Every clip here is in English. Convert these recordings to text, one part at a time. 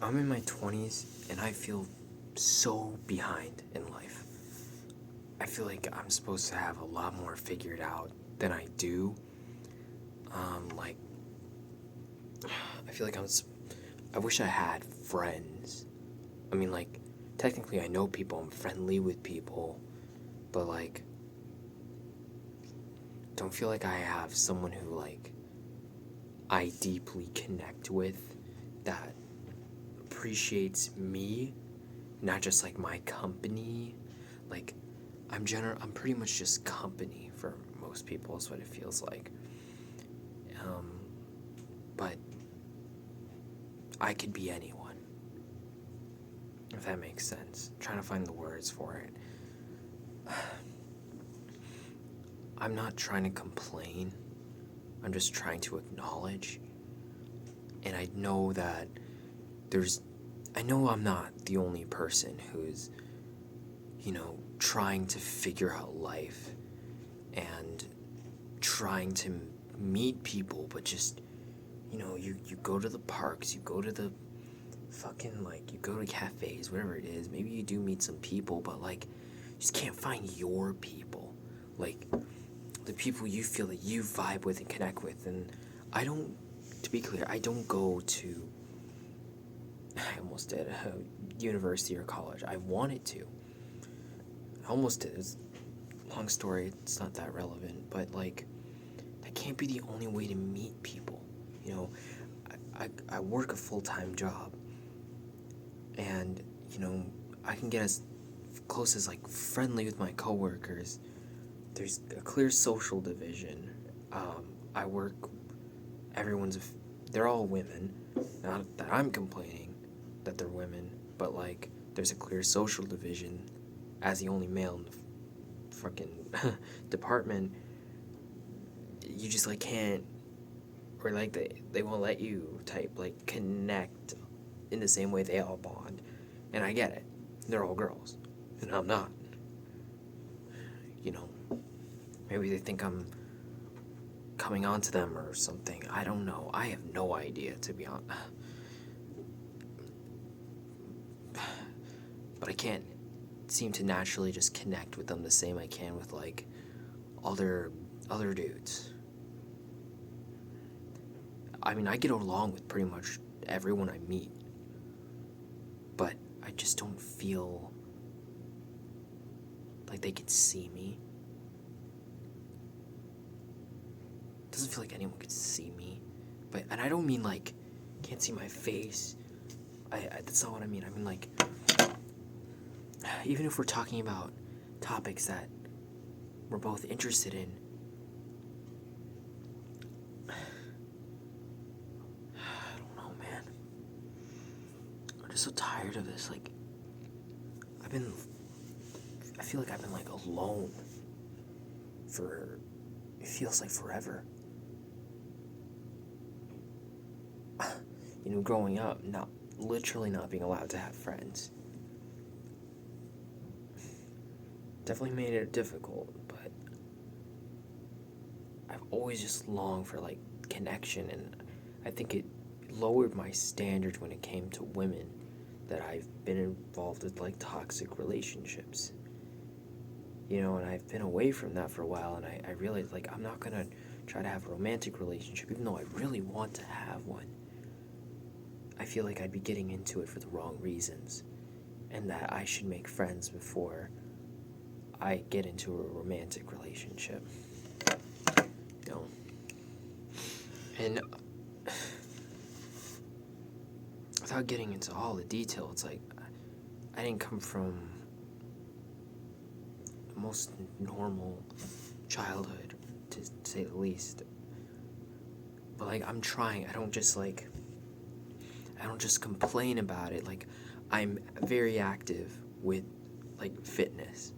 I'm in my 20s and I feel so behind in life. I feel like I'm supposed to have a lot more figured out than I do. Like, I feel like I wish I had friends. I mean, like, technically I know people, I'm friendly with people, but, like, don't feel like I have someone who, like, I deeply connect with that appreciates me, not just, like, my company. Like, I'm pretty much just company for most people, is what it feels like. Um, but I could be anyone, if that makes sense. I'm trying to find the words for it. I'm not trying to complain. I'm just trying to acknowledge. And I know that I know I'm not the only person who's, trying to figure out life and trying to meet people, but just, you go to the parks, you go to the fucking, like, you go to cafes, whatever it is. Maybe you do meet some people, but, like, you just can't find your people. Like, the people you feel that you vibe with and connect with. And to be clear, I don't go to, I almost did, university or college. I wanted to. I almost did. It's a long story, it's not that relevant, but, like, that can't be the only way to meet people. You know, I work a full-time job, and, I can get as close as, like, friendly with my coworkers. There's a clear social division. I work, they're all women. Not that I'm complaining that they're women, but, like, there's a clear social division. As the only male in the fucking department, you just, like, can't, or, like, they won't let you type, like, connect in the same way they all bond. And I get it. They're all girls. And I'm not. You know, maybe they think I'm coming on to them or something. I don't know. I have no idea, to be honest. But I can't seem to naturally just connect with them the same I can with, like, other dudes. I mean, I get along with pretty much everyone I meet, but I just don't feel like they can see me. It doesn't feel like anyone could see me. And I don't mean, like, can't see my face. That's not what I mean. I mean, like, even if we're talking about topics that we're both interested in, I don't know, man. I'm just so tired of this. Like, I feel like I've been, like, alone for, it feels like forever. Growing up, literally not being allowed to have friends. Definitely made it difficult, but I've always just longed for, like, connection, and I think it lowered my standards when it came to women, that I've been involved with, like, toxic relationships. And I've been away from that for a while, and I realized, like, I'm not gonna try to have a romantic relationship, even though I really want to have one. I feel like I'd be getting into it for the wrong reasons, and that I should make friends before I get into a romantic relationship. And without getting into all the detail, it's like, I didn't come from the most normal childhood, to say the least. But, like, I'm trying. I don't just complain about it. Like, I'm very active with, like, fitness.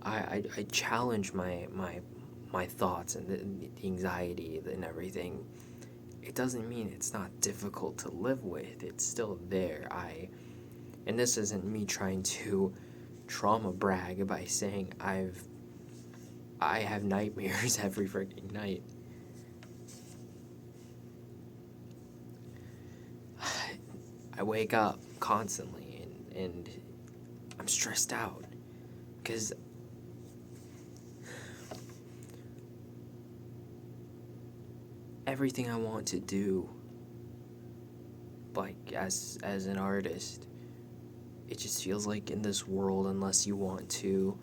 I challenge my thoughts and the anxiety and everything. It doesn't mean it's not difficult to live with. It's still there. And this isn't me trying to trauma brag by saying I have nightmares every freaking night. I wake up constantly and I'm stressed out because everything I want to do, like as an artist, it just feels like in this world, unless you want to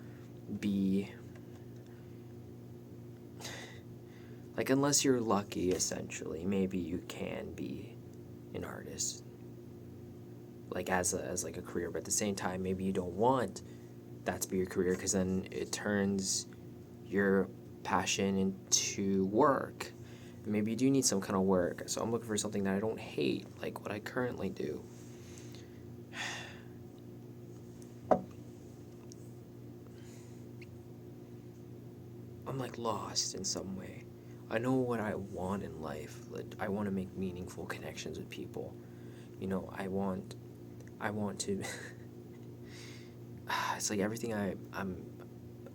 be like, unless you're lucky, essentially, maybe you can be an artist, like as like a career. But at the same time, maybe you don't want that to be your career, because then it turns your passion into work. Maybe you do need some kind of work. So I'm looking for something that I don't hate, like what I currently do. I'm like lost in some way. I know what I want in life. Like, I want to make meaningful connections with people. You know, I want to. It's like everything I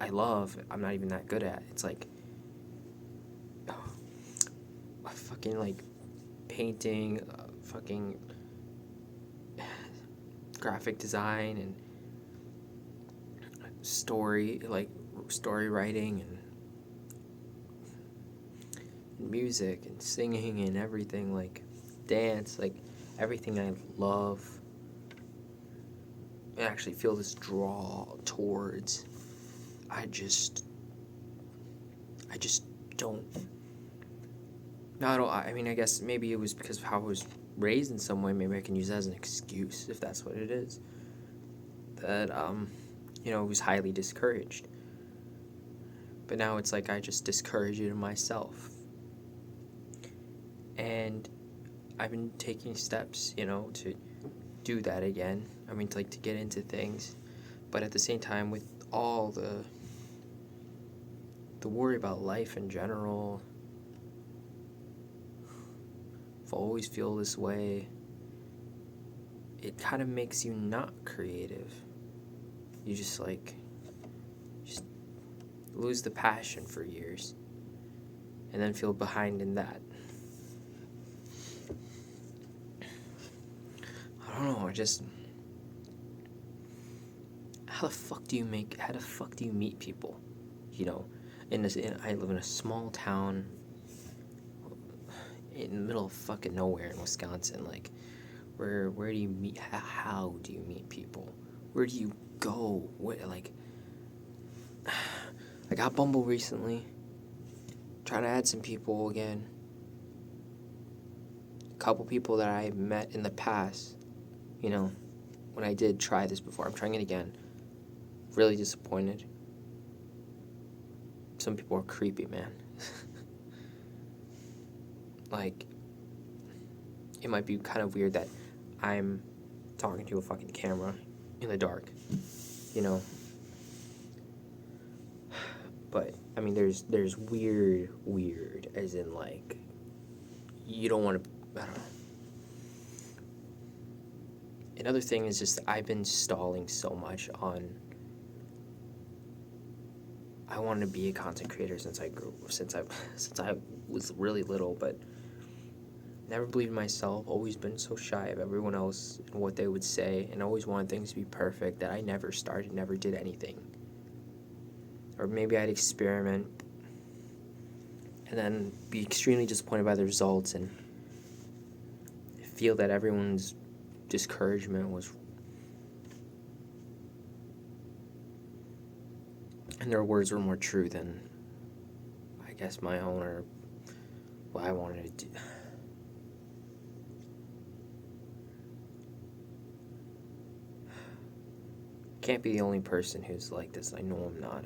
love, I'm not even that good at. It's like fucking like painting, fucking graphic design, and story writing, and music and singing and everything, like dance, like everything I love. I actually feel this draw towards. I just don't. No, I don't. I mean, I guess maybe it was because of how I was raised in some way. Maybe I can use that as an excuse, if that's what it is. That it was highly discouraged. But now it's like I just discourage it in myself. And I've been taking steps, to do that again. I mean, to get into things. But at the same time, with all the worry about life in general, if I always feel this way, it kind of makes you not creative. You just lose the passion for years and then feel behind in that. I don't know, how the fuck do you meet people? I live in a small town in the middle of fucking nowhere in Wisconsin. Like, where do you meet? How do you meet people? Where do you go? I got Bumble recently. Trying to add some people again. A couple people that I met in the past. When I did try this before. I'm trying it again. Really disappointed. Some people are creepy, man. Like, it might be kind of weird that I'm talking to a fucking camera in the dark, But, I mean, there's weird, as in, like, you don't want to, I don't know. Another thing is just I've been stalling so much on, I wanted to be a content creator since I was really little, but never believed in myself, always been so shy of everyone else and what they would say, and always wanted things to be perfect that I never did anything. Or maybe I'd experiment and then be extremely disappointed by the results and feel that everyone's discouragement was, and their words were more true than, I guess, my own or what I wanted to do. Can't be the only person who's like this. I know I'm not.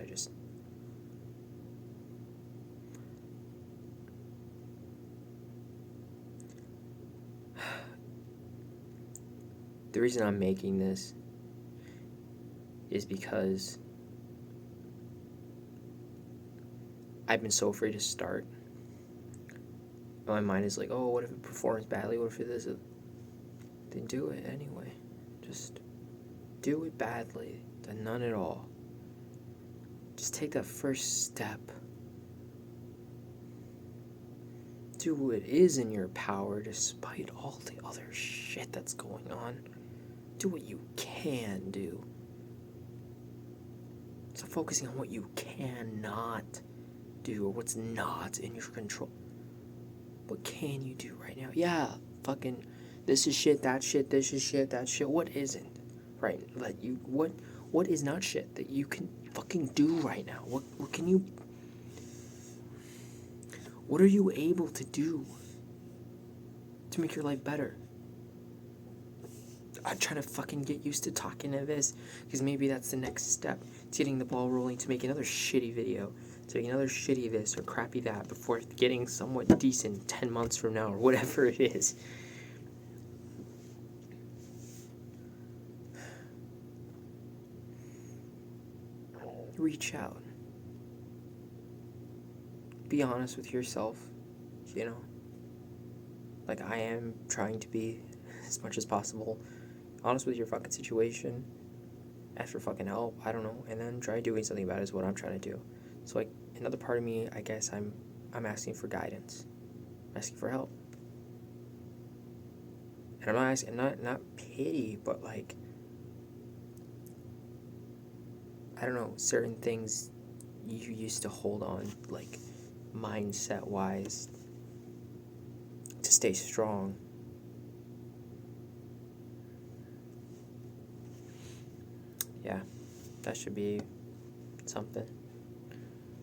The reason I'm making this is because I've been so afraid to start. My mind is like, oh, what if it performs badly? What if it does it? Then do it anyway. Just do it badly. Then none at all. Just take that first step do what is in your power despite all the other shit that's going on. Do what you can do. Stop focusing on what you cannot do or what's not in your control. What can you do right now? Yeah, fucking this is shit, that shit, this is shit, that shit. What isn't? Right? Like what is not shit that you can fucking do right now? What can you, what are you able to do to make your life better? I'm trying to fucking get used to talking to this, because maybe that's the next step. It's getting the ball rolling to make another shitty video, to make another shitty this or crappy that before getting somewhat decent 10 months from now or whatever it is. Reach out. Be honest with yourself, you know? Like I am trying to be as much as possible. Honest with your fucking situation. Ask for fucking help, I don't know, and then try doing something about it is what I'm trying to do. So like another part of me, I guess I'm asking for guidance. I'm asking for help. And I'm not asking not pity, but like I don't know, certain things you used to hold on, like mindset wise, to stay strong. Yeah, that should be something.